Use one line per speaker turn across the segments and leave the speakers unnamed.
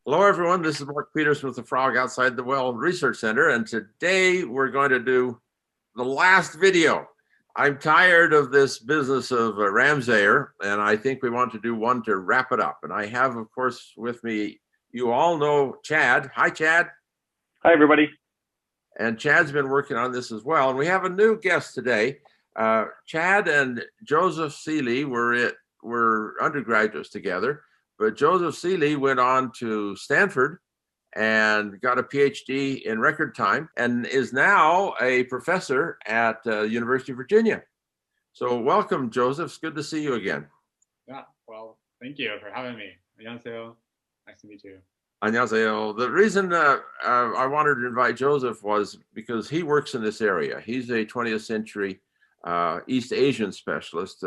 Hello, everyone. This is Mark Peterson with the Frog Outside the Well Research Center, and today we're going to do the last video. I'm tired of this business of Ramsayer, and I think we want to do one to wrap it up. And I have, of course, with me, you all know Chad. Hi, Chad.
Hi, everybody.
And Chad's been working on this as well. And we have a new guest today. Chad and Joseph Seeley were undergraduates together. But Joseph Seeley went on to Stanford and got a PhD in record time and is now a professor at University of Virginia. So welcome, Joseph. It's good to see you again.
Yeah, well, thank you for having me. 안녕하세요. Nice to meet you.
안녕하세요. The reason I wanted to invite Joseph was because he works in this area. He's a 20th century East Asian specialist,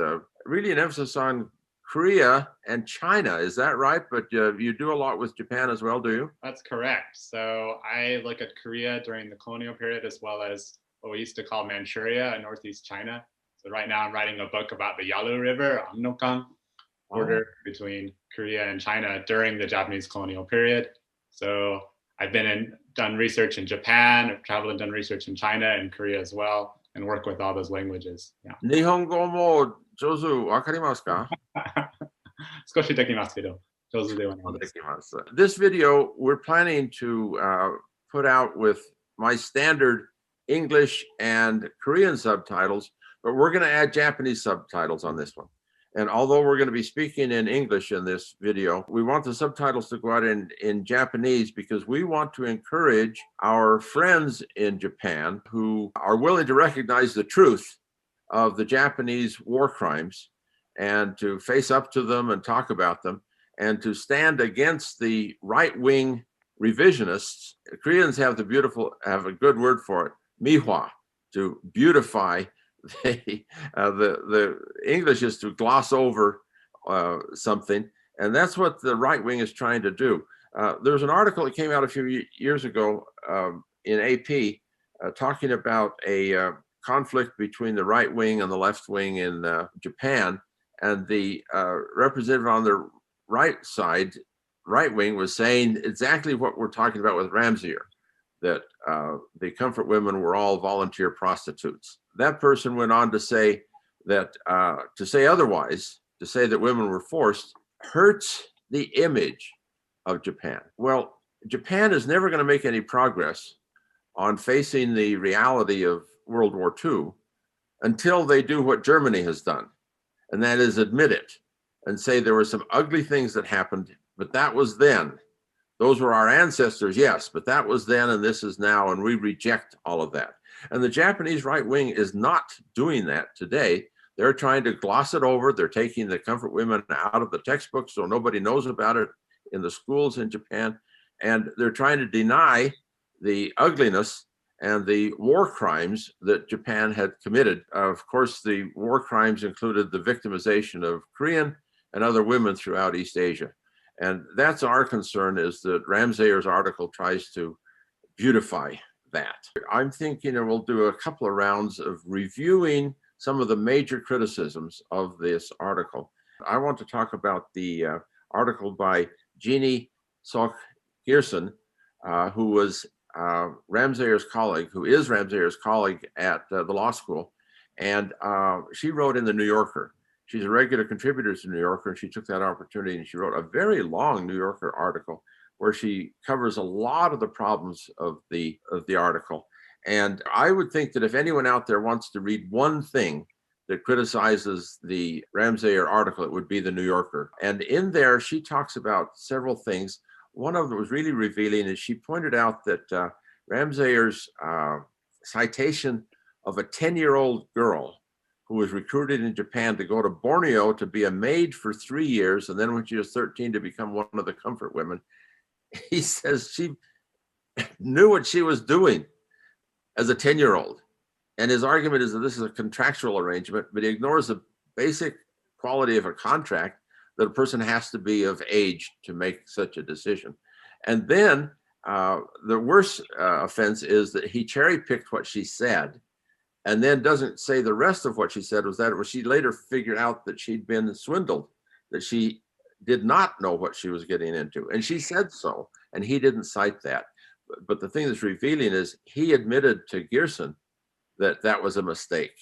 really an emphasis on Korea and China. Is that right? But you do a lot with Japan as well, do you?
That's correct. So I look at Korea during the colonial period as well as what we used to call Manchuria in Northeast China. So right now I'm writing a book about the Yalu River, Amnokang, border between Korea and China during the Japanese colonial period. So I've done research in Japan, I've traveled and done research in China and Korea as well, and work with all those languages. Yeah.
日本語も上手わかりますか？
少しできますけど、上手ではないです。
This video we're planning to put out with my standard English and Korean subtitles, but we're going to add Japanese subtitles on this one. And although we're going to be speaking in English in this video, we want the subtitles to go out in Japanese because we want to encourage our friends in Japan who are willing to recognize the truth of the Japanese war crimes and to face up to them and talk about them and to stand against the right-wing revisionists. Koreans have a good word for it, mihwa, to beautify. The English is to gloss over something, and that's what the right wing is trying to do. There's an article that came out a few years ago in AP talking about a conflict between the right wing and the left wing in Japan, and the representative on the right wing, was saying exactly what we're talking about with Ramsayer, that the comfort women were all volunteer prostitutes. That person went on to say that to say otherwise, to say that women were forced, hurts the image of Japan. Well, Japan is never going to make any progress on facing the reality of World War II until they do what Germany has done, and that is admit it and say there were some ugly things that happened, but that was then. Those were our ancestors, yes, but that was then and this is now, and we reject all of that. And the Japanese right wing is not doing that today. They're trying to gloss it over. They're taking the comfort women out of the textbooks so nobody knows about it in the schools in Japan. And they're trying to deny the ugliness and the war crimes that Japan had committed. Of course, the war crimes included the victimization of Korean and other women throughout East Asia. And that's our concern, is that Ramsayer's article tries to beautify that. I'm thinking we'll do a couple of rounds of reviewing some of the major criticisms of this article. I want to talk about the article by Jeannie Sok Gerson, who was Ramsayer's colleague, who is Ramsayer's colleague at the law school. And she wrote in the New Yorker. She's a regular contributor to the New Yorker, and she took that opportunity and she wrote a very long New Yorker article where she covers a lot of the problems of the article. And I would think that if anyone out there wants to read one thing that criticizes the Ramsayer article, it would be the New Yorker. And in there, she talks about several things. One of them was really revealing, is she pointed out that Ramsayer's citation of a 10-year-old girl who was recruited in Japan to go to Borneo to be a maid for 3 years, and then when she was 13 to become one of the comfort women. He says she knew what she was doing as a 10-year-old. And his argument is that this is a contractual arrangement, but he ignores the basic quality of a contract, that a person has to be of age to make such a decision. And then the worst offense is that he cherry-picked what she said and then doesn't say the rest of what she said was that she later figured out that she'd been swindled, that she did not know what she was getting into. And she said so, and he didn't cite that. But the thing that's revealing is he admitted to Gearson that that was a mistake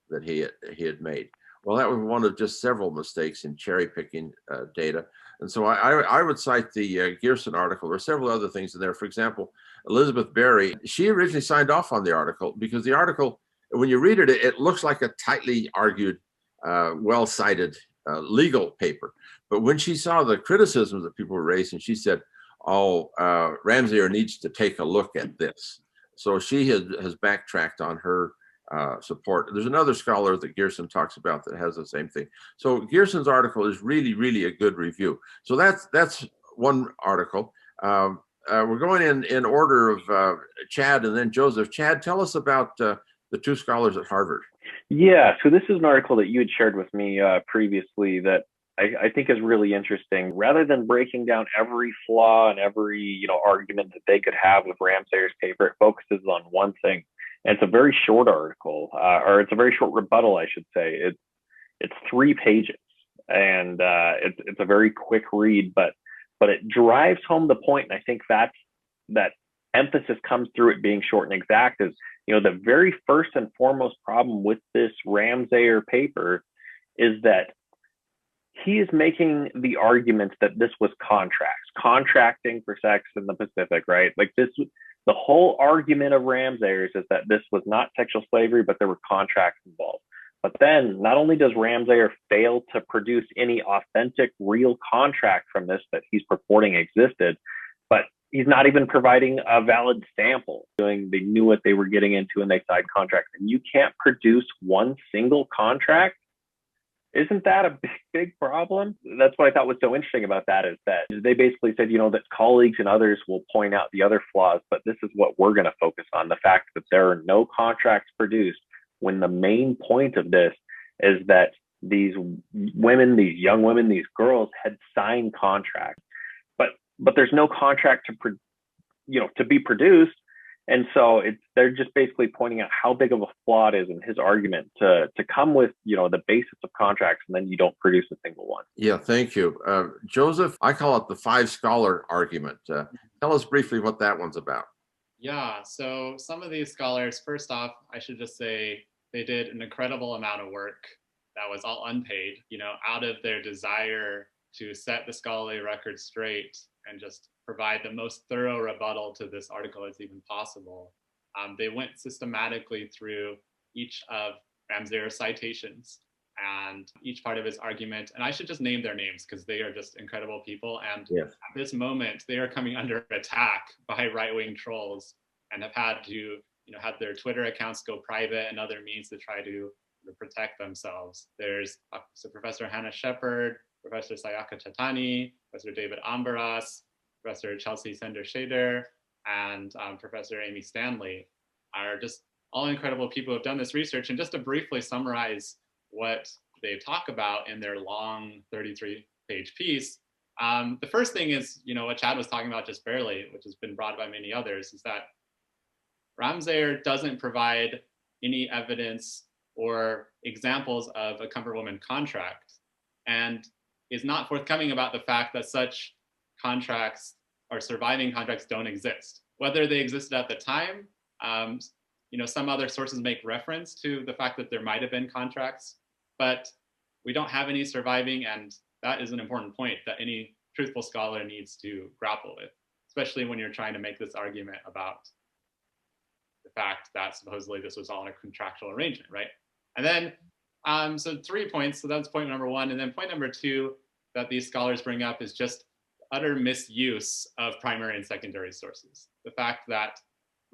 that he had made. Well, that was one of just several mistakes in cherry picking data. And so I would cite the Gearson article. There are several other things in there. For example, Elizabeth Berry, she originally signed off on the article because the article, when you read it, it looks like a tightly argued, well-cited legal paper. But when she saw the criticisms that people were raising, she said, oh, Ramsayer needs to take a look at this. So she has backtracked on her support. There's another scholar that Gearson talks about that has the same thing. So Gearson's article is really, really a good review. So that's one article. We're going in order of Chad and then Joseph. Chad, tell us about the two scholars at Harvard.
Yeah, so this is an article that you had shared with me previously that I think is really interesting. Rather than breaking down every flaw and every argument that they could have with Ramsayer's paper, it focuses on one thing. And it's a very short article, or it's a very short rebuttal, I should say. It's 3 pages, and it's a very quick read, but it drives home the point. And I think that emphasis comes through it being short and exact. Is the very first and foremost problem with this Ramsayer paper is that he is making the argument that this was contracting for sex in the Pacific, right? Like this. The whole argument of Ramsayer's is that this was not sexual slavery, but there were contracts involved. But then not only does Ramsayer fail to produce any authentic, real contract from this that he's purporting existed, but he's not even providing a valid sample. They knew what they were getting into and they signed contracts. And you can't produce one single contract. Isn't that a big problem? That's what I thought was so interesting about that, is that they basically said, that colleagues and others will point out the other flaws, but this is what we're going to focus on, the fact that there are no contracts produced, when the main point of this is that these women, these young women, these girls had signed contracts, but there's no contract to be produced. And so they're just basically pointing out how big of a flaw it is in his argument to come with, the basis of contracts, and then you don't produce a single one.
Yeah, thank you. Joseph, I call it the 5 scholar argument. Tell us briefly what that one's about.
Yeah, so some of these scholars, first off, I should just say they did an incredible amount of work that was all unpaid, out of their desire to set the scholarly record straight and just provide the most thorough rebuttal to this article as even possible. They went systematically through each of Ramsayer's citations and each part of his argument. And I should just name their names because they are just incredible people. And
yes,
at this moment, they are coming under attack by right-wing trolls and have had to, have their Twitter accounts go private and other means to try to protect themselves. There's Professor Hannah Shepard, Professor Sayaka Chatani, Professor David Ambaras, Professor Chelsea Sender-Shader, and Professor Amy Stanley are just all incredible people who have done this research. And just to briefly summarize what they talk about in their long 33-page piece, the first thing is, what Chad was talking about just barely, which has been brought by many others, is that Ramsayer doesn't provide any evidence or examples of a comfort woman contract, and is not forthcoming about the fact that such contracts or surviving contracts don't exist. Whether they existed at the time, some other sources make reference to the fact that there might have been contracts, but we don't have any surviving, and that is an important point that any truthful scholar needs to grapple with, especially when you're trying to make this argument about the fact that supposedly this was all in a contractual arrangement, right? And then, so 3 points, so that's point number 1. And then point number 2 that these scholars bring up is just utter misuse of primary and secondary sources. The fact that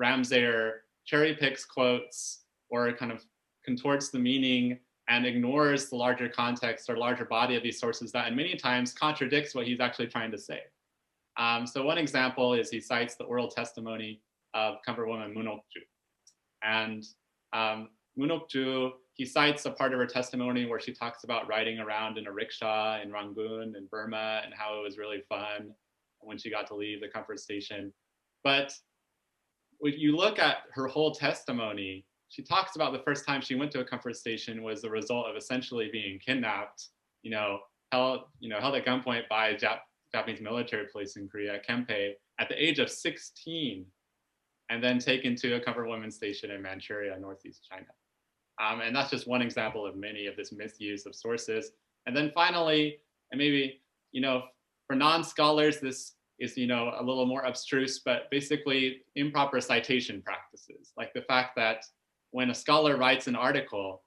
Ramsayer cherry picks quotes or kind of contorts the meaning and ignores the larger context or larger body of these sources that, and many times contradicts what he's actually trying to say. So one example is he cites the oral testimony of comfort woman Munokju. And Munokju, he cites a part of her testimony where she talks about riding around in a rickshaw in Rangoon in Burma and how it was really fun when she got to leave the comfort station. But when you look at her whole testimony, she talks about the first time she went to a comfort station was the result of essentially being kidnapped, held at gunpoint by Japanese military police in Korea, Kempe, at the age of 16, and then taken to a comfort women's station in Manchuria, northeast China. And that's just one example of many of this misuse of sources. And then finally, and maybe, for non-scholars, this is, a little more abstruse, but basically improper citation practices. Like the fact that when a scholar writes an article,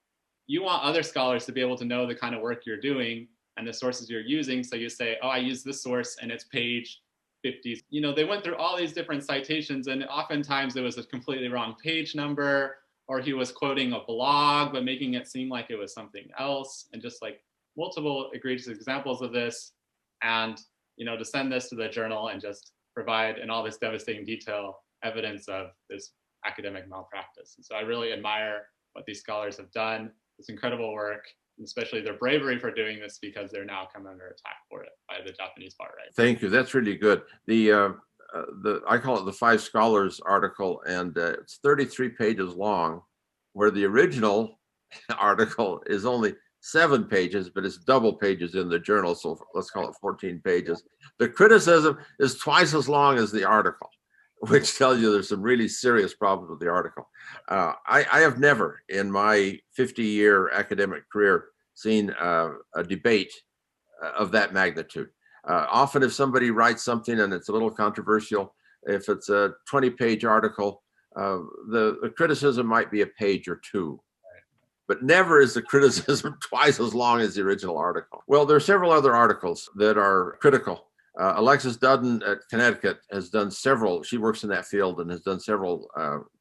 you want other scholars to be able to know the kind of work you're doing and the sources you're using. So you say, oh, I use this source and it's page 50. They went through all these different citations, and oftentimes it was a completely wrong page number, or he was quoting a blog, but making it seem like it was something else, and just like multiple egregious examples of this. And, to send this to the journal and just provide in all this devastating detail evidence of this academic malpractice. And so I really admire what these scholars have done, this incredible work, and especially their bravery for doing this, because they're now come under attack for it by the Japanese far right.
Thank you. That's really good. I call it the Five Scholars article, and it's 33 pages long, where the original article is only 7 pages, but it's double pages in the journal, so let's call it 14 pages. The criticism is twice as long as the article, which tells you there's some really serious problems with the article. I have never in my 50-year academic career seen a debate of that magnitude. Often if somebody writes something and it's a little controversial, if it's a 20-page article, the criticism might be a page or two. But never is the criticism twice as long as the original article. Well, there are several other articles that are critical. Alexis Dudden at Connecticut has done several, she works in that field and has done several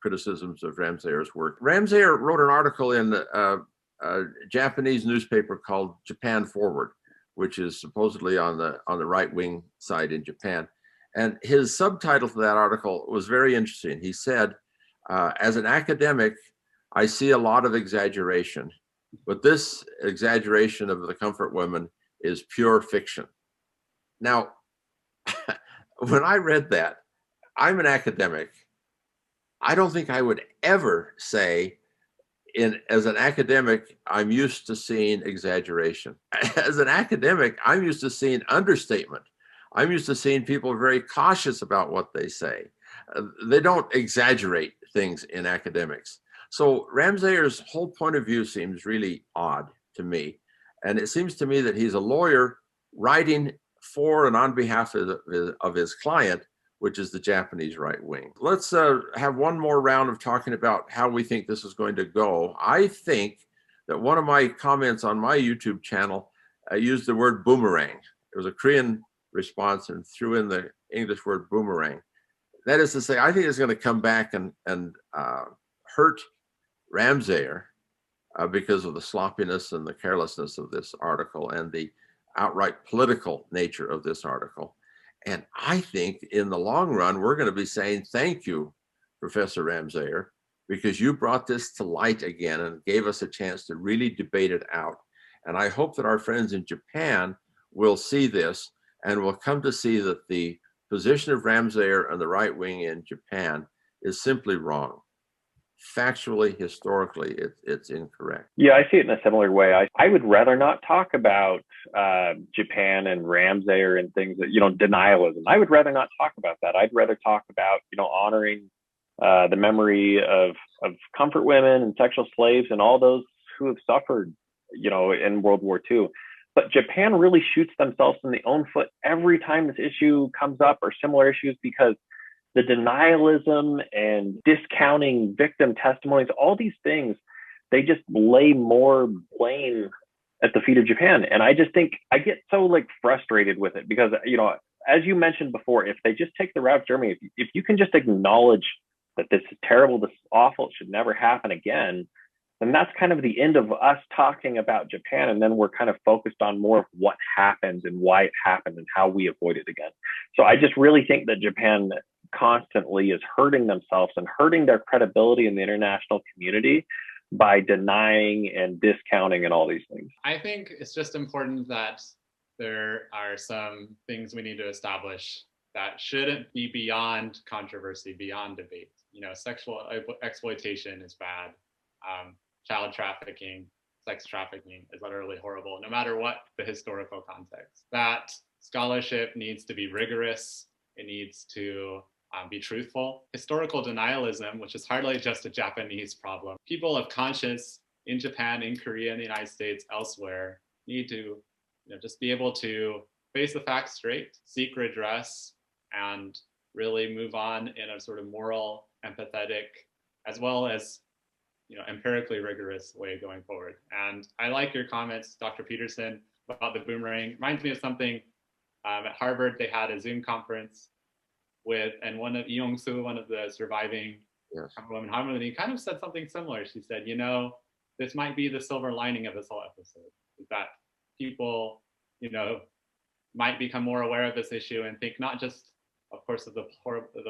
criticisms of Ramsayer's work. Ramsayer wrote an article in a Japanese newspaper called Japan Forward, which is supposedly on the right-wing side in Japan. And his subtitle to that article was very interesting. He said, as an academic, I see a lot of exaggeration, but this exaggeration of the comfort women is pure fiction. Now, when I read that, I'm an academic. I don't think I would ever say, as an academic, I'm used to seeing exaggeration. As an academic, I'm used to seeing understatement. I'm used to seeing people very cautious about what they say. They don't exaggerate things in academics. So Ramsayer's whole point of view seems really odd to me. And it seems to me that he's a lawyer writing for and on behalf of his client, which is the Japanese right wing. Let's have one more round of talking about how we think this is going to go. I think that one of my comments on my YouTube channel used the word boomerang. It was a Korean response and threw in the English word boomerang. That is to say, I think it's going to come back and hurt Ramsayer because of the sloppiness and the carelessness of this article and the outright political nature of this article. And I think in the long run, we're going to be saying, thank you, Professor Ramsayer, because you brought this to light again and gave us a chance to really debate it out. And I hope that our friends in Japan will see this and will come to see that the position of Ramsayer and the right wing in Japan is simply wrong. Factually, historically, it's incorrect.
Yeah, I see it in a similar way. I would rather not talk about Japan and Ramsayer and things that, denialism. I would rather not talk about that. I'd rather talk about, honoring the memory of comfort women and sexual slaves and all those who have suffered, in World War II. But Japan really shoots themselves in the own foot every time this issue comes up or similar issues, because the denialism and discounting victim testimonies, all these things, they just lay more blame at the feet of Japan. And I just think I get so frustrated with it because, as you mentioned before, if they just take the route of Germany, if you can just acknowledge that this is terrible, this is awful, it should never happen again, then that's kind of the end of us talking about Japan. And then we're kind of focused on more of what happened and why it happened and how we avoid it again. So I just really think that Japan constantly is hurting themselves and hurting their credibility in the international community by denying and discounting and all these things.
I think it's just important that there are some things we need to establish that shouldn't be beyond controversy, beyond debate. Sexual exploitation is bad. Child trafficking, sex trafficking is utterly horrible, no matter what the historical context. That scholarship needs to be rigorous. It needs to be truthful. Historical denialism, which is hardly just a Japanese problem. People of conscience in Japan, in Korea, in the United States, elsewhere, need to just be able to face the facts straight, seek redress, and really move on in a sort of moral, empathetic, as well as empirically rigorous way going forward. And I like your comments, Dr. Peterson, about the boomerang. Reminds me of something at Harvard. They had a Zoom conference with, and one of Young-Soo, one of the surviving women Harmony, kind of said something similar. She said, this might be the silver lining of this whole episode, is that people, might become more aware of this issue and think not just, of course, of the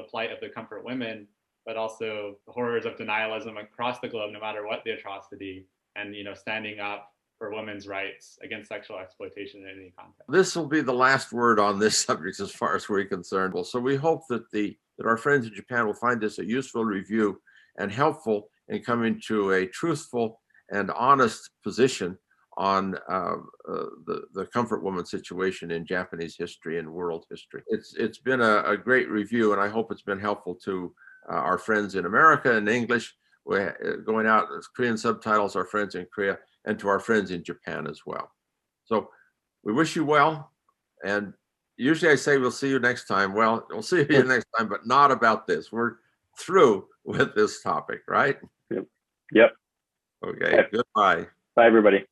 plight of the comfort women, but also the horrors of denialism across the globe, no matter what the atrocity, and standing up for women's rights against sexual exploitation in any context.
This will be the last word on this subject as far as we're concerned. So we hope that our friends in Japan will find this a useful review and helpful in coming to a truthful and honest position on the comfort woman situation in Japanese history and world history. It's been a great review, and I hope it's been helpful to our friends in America in English. We're going out as Korean subtitles, our friends in Korea, and to our friends in Japan as well. So we wish you well. And usually I say we'll see you next time. Well, we'll see you next time, but not about this. We're through with this topic, right?
Yep.
Okay. Goodbye.
Bye, everybody.